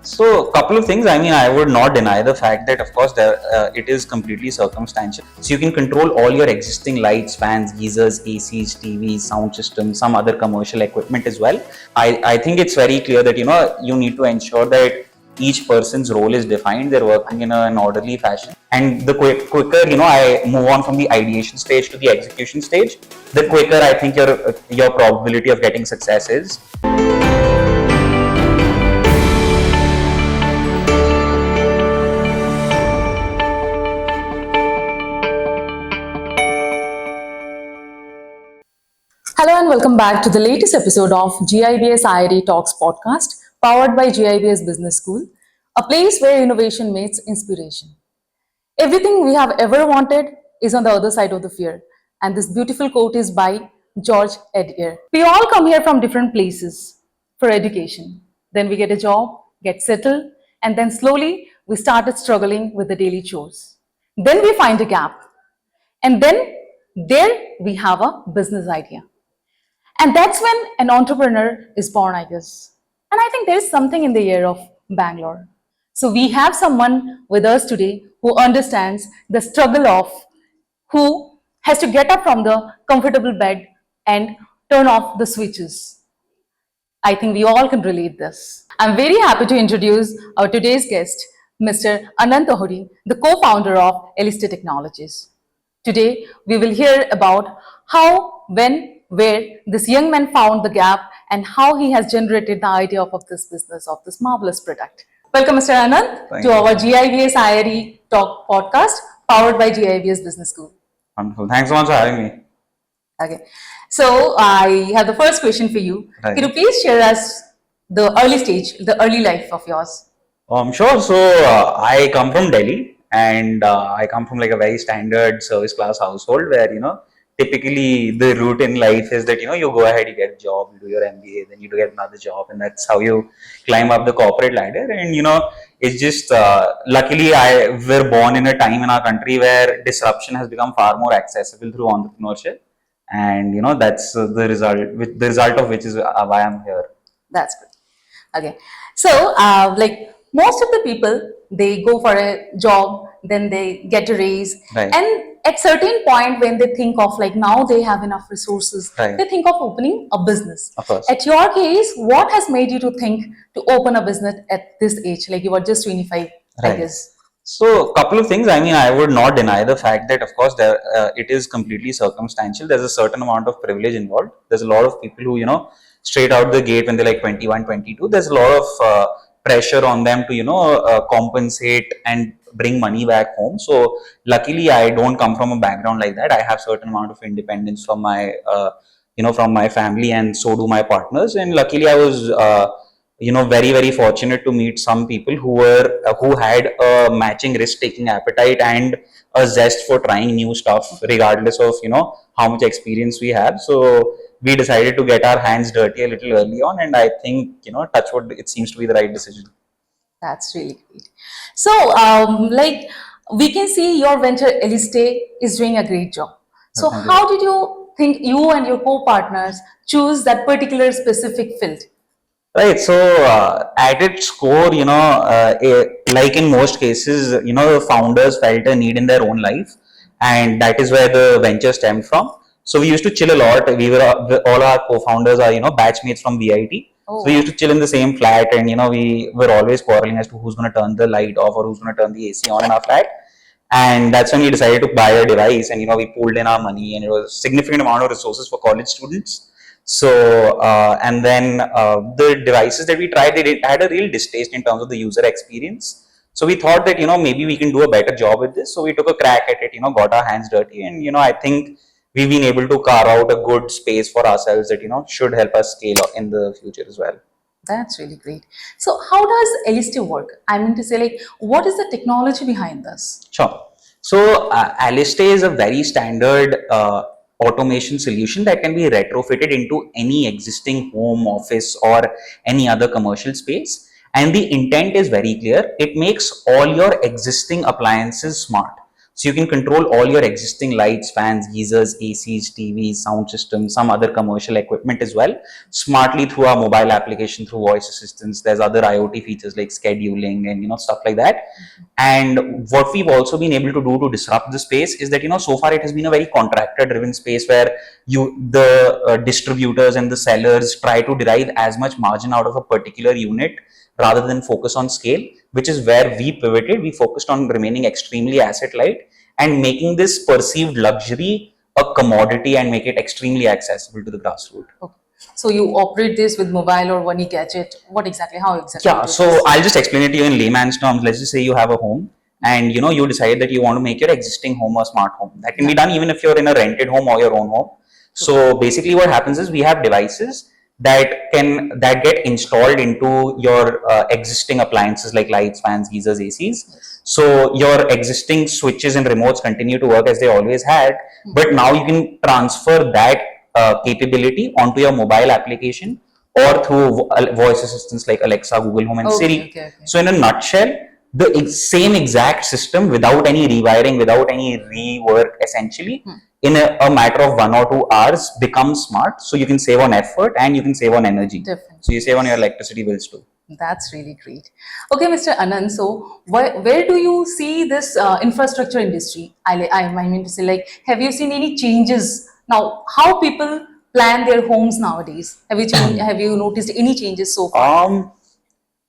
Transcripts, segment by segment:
So, couple of things. I mean, I would not deny the fact that, of course, it is completely circumstantial. So, you can control all your existing lights, fans, geysers, ACs, TVs, sound systems, some other commercial equipment as well. I think it's very clear that, you need to ensure that each person's role is defined. They're working in an orderly fashion. And the quicker, I move on from the ideation stage to the execution stage, the quicker I think your probability of getting success is. Hello and welcome back to the latest episode of GIBS IRE Talks Podcast, powered by GIBS Business School, a place where innovation meets inspiration. Everything we have ever wanted is on the other side of the fear, and this beautiful quote is by George Edgar. We all come here from different places for education. Then we get a job, get settled, and then slowly we started struggling with the daily chores. Then we find a gap, and then there we have a business idea. And that's when an entrepreneur is born, I guess. And I think there is something in the air of Bangalore. So we have someone with us today who understands the struggle of who has to get up from the comfortable bed and turn off the switches. I think we all can relate this. I'm very happy to introduce our today's guest, Mr. Anant Ohri, the co-founder of Aliste Technologies. Today, we will hear about how, when, where this young man found the gap and how he has generated the idea of this business, of this marvelous product. Welcome, Mr. Anant, to our GIBS IRE Talk Podcast, powered by GIBS Business School. Wonderful. Thanks so much for having me. Okay. So, I have the first question for you. Right. Can you please share us the early stage, the early life of yours? Sure. So, I come from Delhi, and I come from like a very standard service class household where, typically the route in life is that, you go ahead, you get a job, you do your MBA, then you do get another job, and that's how you climb up the corporate ladder. And, it's just, luckily we're born in a time in our country where disruption has become far more accessible through entrepreneurship. And, that's the result of which is why I'm here. That's good. Okay. So, like most of the people, they go for a job, then they get a raise. Right. And at certain point when they think of like now they have enough resources, Right. they think of opening a business. Of course. At your case, what has made you to think to open a business at this age? Like you were just 25, I Right. guess. So, a couple of things. I mean, I would not deny the fact that, of course, it is completely circumstantial. There's a certain amount of privilege involved. There's a lot of people who, straight out the gate when they're like 21, 22, there's a lot of pressure on them to, compensate and bring money back home. So, luckily, I don't come from a background like that. I have certain amount of independence from my, from my family, and so do my partners. And luckily, I was, very, very fortunate to meet some people who had a matching risk-taking appetite and a zest for trying new stuff, regardless of, how much experience we have. So we decided to get our hands dirty a little early on. And I think, touch wood, it seems to be the right decision. That's really great. So, like we can see your venture Aliste is doing a great job. So, how did you think you and your co-partners choose that particular specific field? Right. So at its core, like in most cases, the founders felt a need in their own life, and that is where the venture stemmed from. So we used to chill a lot. All our co-founders are, batchmates from VIT. Oh. So we used to chill in the same flat, and we were always quarreling as to who's going to turn the light off or who's going to turn the AC on in our flat. And that's when we decided to buy a device, and we pooled in our money, and it was a significant amount of resources for college students. So and then the devices that we tried, they had a real distaste in terms of the user experience. So we thought that maybe we can do a better job with this. So we took a crack at it, got our hands dirty, and I think we've been able to carve out a good space for ourselves that should help us scale up in the future as well. That's really great. So how does Aliste work? I mean to say, like, what is the technology behind this? Sure. So Aliste is a very standard automation solution that can be retrofitted into any existing home, office, or any other commercial space. And the intent is very clear. It makes all your existing appliances smart. So you can control all your existing lights, fans, geysers, ACs, TVs, sound systems, some other commercial equipment as well, smartly through our mobile application, through voice assistants. There's other IoT features like scheduling and stuff like that. And what we've also been able to do to disrupt the space is that so far it has been a very contractor driven space where the distributors and the sellers try to derive as much margin out of a particular unit rather than focus on scale, which is where we pivoted. We focused on remaining extremely asset light and making this perceived luxury a commodity and make it extremely accessible to the grassroots. Okay. So you operate this with mobile or one gadget? What exactly? How exactly? Yeah, so I'll just explain it to you in layman's terms. Let's just say you have a home and you decide that you want to make your existing home a smart home. That can be done even if you're in a rented home or your own home. So basically what happens is we have devices that get installed into your existing appliances like lights, fans, geysers, ACs. So your existing switches and remotes continue to work as they always had, but now you can transfer that capability onto your mobile application or through voice assistants like Alexa, Google Home, and Siri. Okay. So in a nutshell, the same exact system without any rewiring, without any rework, essentially, in a matter of 1 or 2 hours becomes smart. So you can save on effort and you can save on energy. Definitely. So you save on your electricity bills too. That's really great. Okay, Mr. Anant, so where do you see this infrastructure industry? I mean to say, like, have you seen any changes now? How people plan their homes nowadays? Have you noticed any changes so far?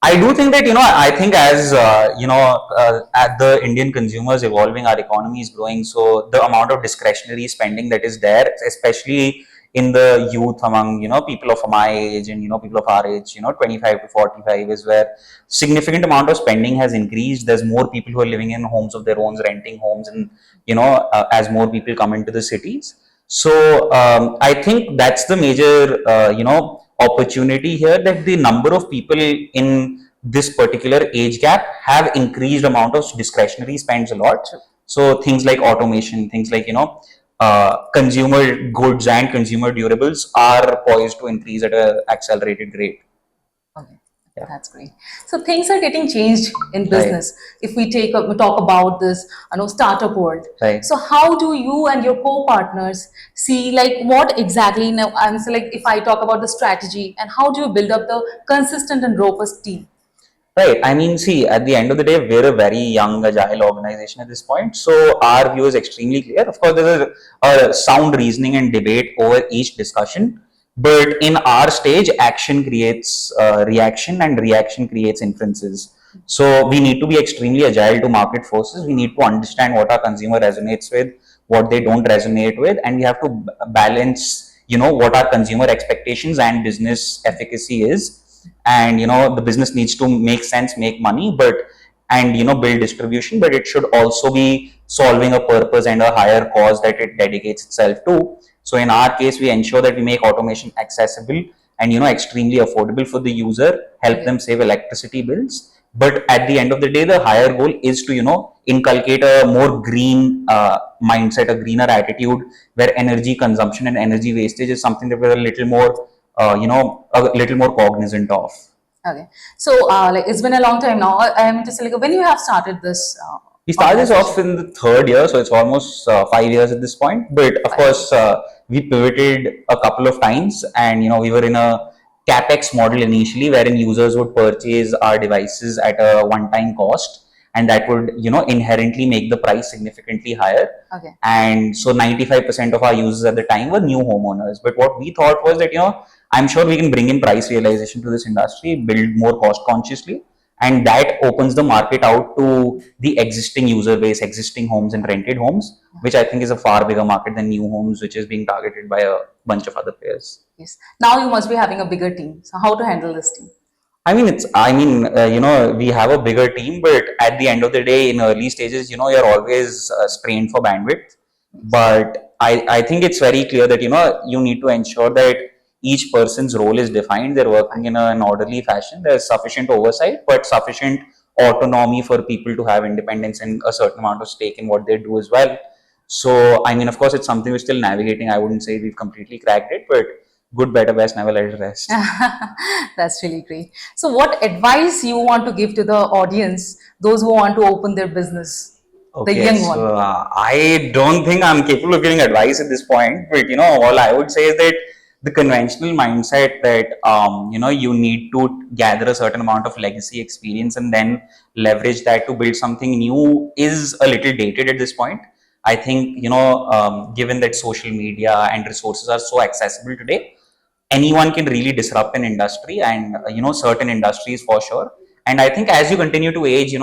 I do think that I think as at the Indian consumers evolving, our economy is growing, so the amount of discretionary spending that is there, especially in the youth, among people of my age and people of our age, 25 to 45, is where significant amount of spending has increased. There's more people who are living in homes of their own, renting homes, and as more people come into the cities. So I think that's the major opportunity here, that the number of people in this particular age gap have increased amount of discretionary spends a lot. So things like automation, things like consumer goods and consumer durables are poised to increase at an accelerated rate. Okay. Yeah. That's great. So things are getting changed in business. Right. If we talk about this, startup world. Right. So how do you and your co-partners see, like, what exactly now? And so, like, if I talk about the strategy, and how do you build up the consistent and robust team? Right. I mean, see, at the end of the day, we're a very young, agile organization at this point. So our view is extremely clear. Of course, there's a sound reasoning and debate over each discussion. But in our stage, action creates reaction, and reaction creates inferences. So we need to be extremely agile to market forces. We need to understand what our consumer resonates with, what they don't resonate with, and we have to balance, what our consumer expectations and business efficacy is. And the business needs to make sense, make money, and build distribution, but it should also be solving a purpose and a higher cause that it dedicates itself to. So in our case, we ensure that we make automation accessible and extremely affordable for the user, help them save electricity bills. But at the end of the day, the higher goal is to inculcate a more green mindset, a greener attitude, where energy consumption and energy wastage is something that we're a little more a little more cognizant of. Okay, so like, it's been a long time now. I am just like, when you have started this. We started this off in the 3rd year, so it's almost 5 years at this point. But of course, we pivoted a couple of times, and we were in a capex model initially, wherein users would purchase our devices at a one-time cost, and that would inherently make the price significantly higher. Okay. And so 95% of our users at the time were new homeowners. But what we thought was that I'm sure we can bring in price realization to this industry, build more cost consciously, and that opens the market out to the existing user base, existing homes and rented homes, which I think is a far bigger market than new homes, which is being targeted by a bunch of other players. Yes. Now you must be having a bigger team. So how to handle this team? We have a bigger team, but at the end of the day, in early stages, you're always strained for bandwidth. But I think it's very clear that, you need to ensure that each person's role is defined. They're working in an orderly fashion. There's sufficient oversight, but sufficient autonomy for people to have independence and a certain amount of stake in what they do as well. So, of course, it's something we're still navigating. I wouldn't say we've completely cracked it, but good, better, best, never let it rest. That's really great. So what advice you want to give to the audience, those who want to open their business? the Okay, young so one? I don't think I'm capable of giving advice at this point, but all I would say is that the conventional mindset that you need to gather a certain amount of legacy experience and then leverage that to build something new is a little dated at this point. I think given that social media and resources are so accessible today, anyone can really disrupt an industry, and certain industries for sure. And I think as you continue to age,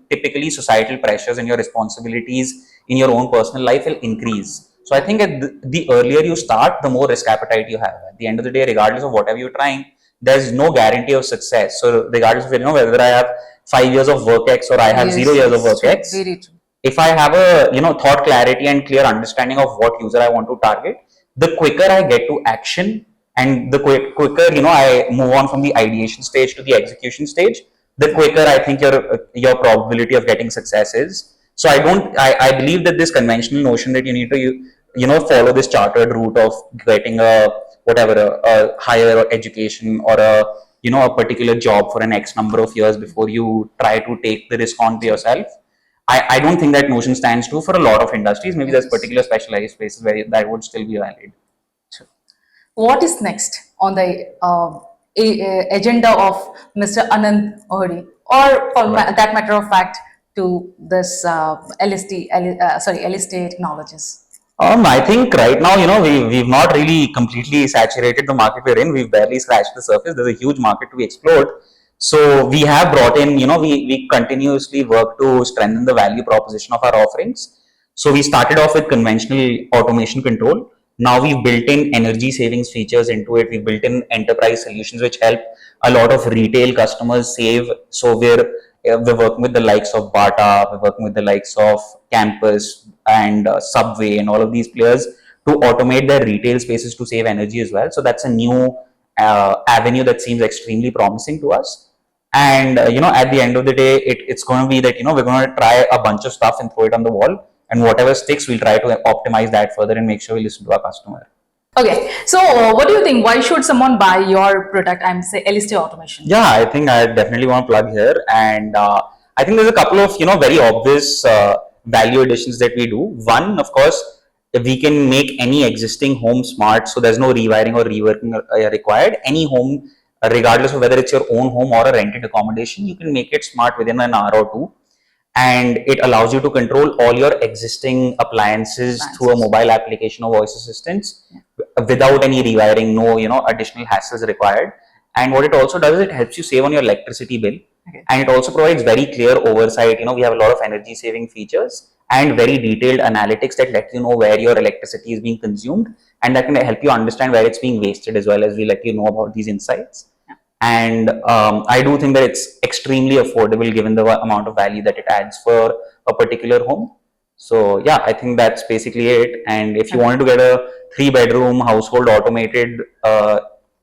typically societal pressures and your responsibilities in your own personal life will increase. So I think at the earlier you start, the more risk appetite you have. At the end of the day, regardless of whatever you're trying, there's no guarantee of success. So regardless of whether I have 5 years of work X or I have Yes, 0 years of yes, work true, X, very true. if I have a thought clarity and clear understanding of what user I want to target, the quicker I get to action, and the quicker I move on from the ideation stage to the execution stage, the quicker I think your probability of getting success is. So I believe that this conventional notion that you need to follow this chartered route of getting a whatever a higher education or a a particular job for an X number of years before you try to take the risk onto yourself. I don't think that notion stands true for a lot of industries. Maybe there's Yes. particular specialized spaces where that would still be valid. True. What is next on the agenda of Mr. Anant Ohri, or for Right. that matter of fact, to this Aliste Technologies? I think right now, we've not really completely saturated the market we're in. We've barely scratched the surface. There's a huge market to be explored. So we have brought in, we continuously work to strengthen the value proposition of our offerings. So we started off with conventional automation control. Now we've built in energy savings features into it. We've built in enterprise solutions which help a lot of retail customers save. So we're working with the likes of Bata, we're working with the likes of Campus and Subway and all of these players to automate their retail spaces to save energy as well. So that's a new avenue that seems extremely promising to us. And at the end of the day, it's going to be that we're going to try a bunch of stuff and throw it on the wall, and whatever sticks, we'll try to optimize that further and make sure we listen to our customer. Okay, so what do you think? Why should someone buy your product? I'm say Aliste Automation. Yeah, I think I definitely want to plug here, and I think there's a couple of very obvious value additions that we do. One, of course, we can make any existing home smart, so there's no rewiring or reworking required. Any home, regardless of whether it's your own home or a rented accommodation, you can make it smart within an hour or two, and it allows you to control all your existing appliances through a mobile application or voice assistants without any rewiring, no additional hassles required. And what it also does is it helps you save on your electricity bill. Okay. And it also provides very clear oversight. We have a lot of energy saving features and very detailed analytics that let you know where your electricity is being consumed, and that can help you understand where it's being wasted as well, as we let you know about these insights. And I do think that it's extremely affordable given the amount of value that it adds for a particular home. So yeah, I think that's basically it. And if you wanted to get a 3-bedroom household automated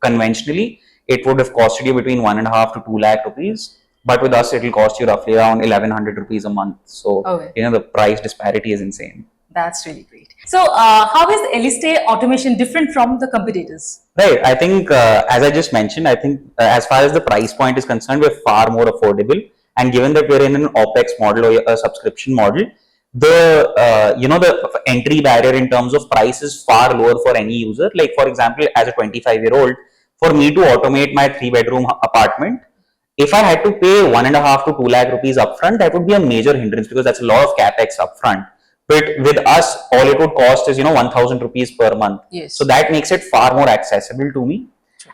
conventionally, it would have costed you between 1.5 to 2 lakh rupees. But with us, it will cost you roughly around 1100 rupees a month. So Okay. the price disparity is insane. That's really great. So, how is Aliste Automation different from the competitors? Right. I think, as I just mentioned, I think as far as the price point is concerned, we're far more affordable. And given that we're in an OPEX model or a subscription model, the entry barrier in terms of price is far lower for any user. Like for example, as a 25-year-old, for me to automate my 3-bedroom apartment, if I had to pay 1.5 to 2 lakh rupees upfront, that would be a major hindrance because that's a lot of capex upfront. But with us, all it would cost is 1,000 rupees per month. Yes. So that makes it far more accessible to me.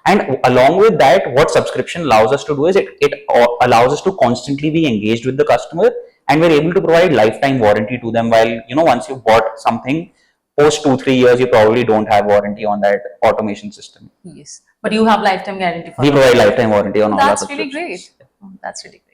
And along with that, what subscription allows us to do is it allows us to constantly be engaged with the customer, and we're able to provide lifetime warranty to them. While once you've bought something, post 2-3 years, you probably don't have warranty on that automation system. Yes, but you have lifetime guarantee for We provide lifetime warranty on all our subscriptions. That's really great. That's really great.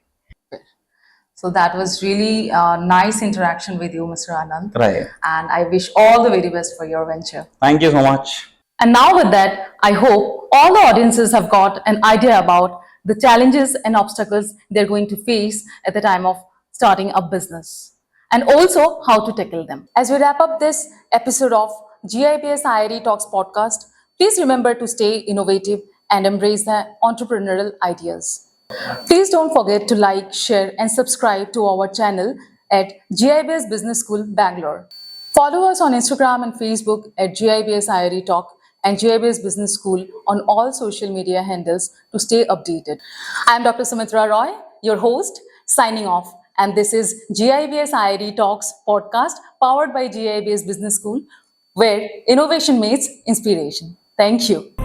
So that was really a nice interaction with you, Mr. Anant. Right. And I wish all the very best for your venture. Thank you so much. And now with that, I hope all the audiences have got an idea about the challenges and obstacles they're going to face at the time of starting a business, and also how to tackle them. As we wrap up this episode of GIBS IRE Talks Podcast, please remember to stay innovative and embrace the entrepreneurial ideas. Please don't forget to like, share, and subscribe to our channel at GIBS Business School, Bangalore. Follow us on Instagram and Facebook at GIBS IRE Talk and GIBS Business School on all social media handles to stay updated. I am Dr. Sumitra Roy, your host, signing off. And this is GIBS IRE Talks Podcast powered by GIBS Business School, where innovation meets inspiration. Thank you.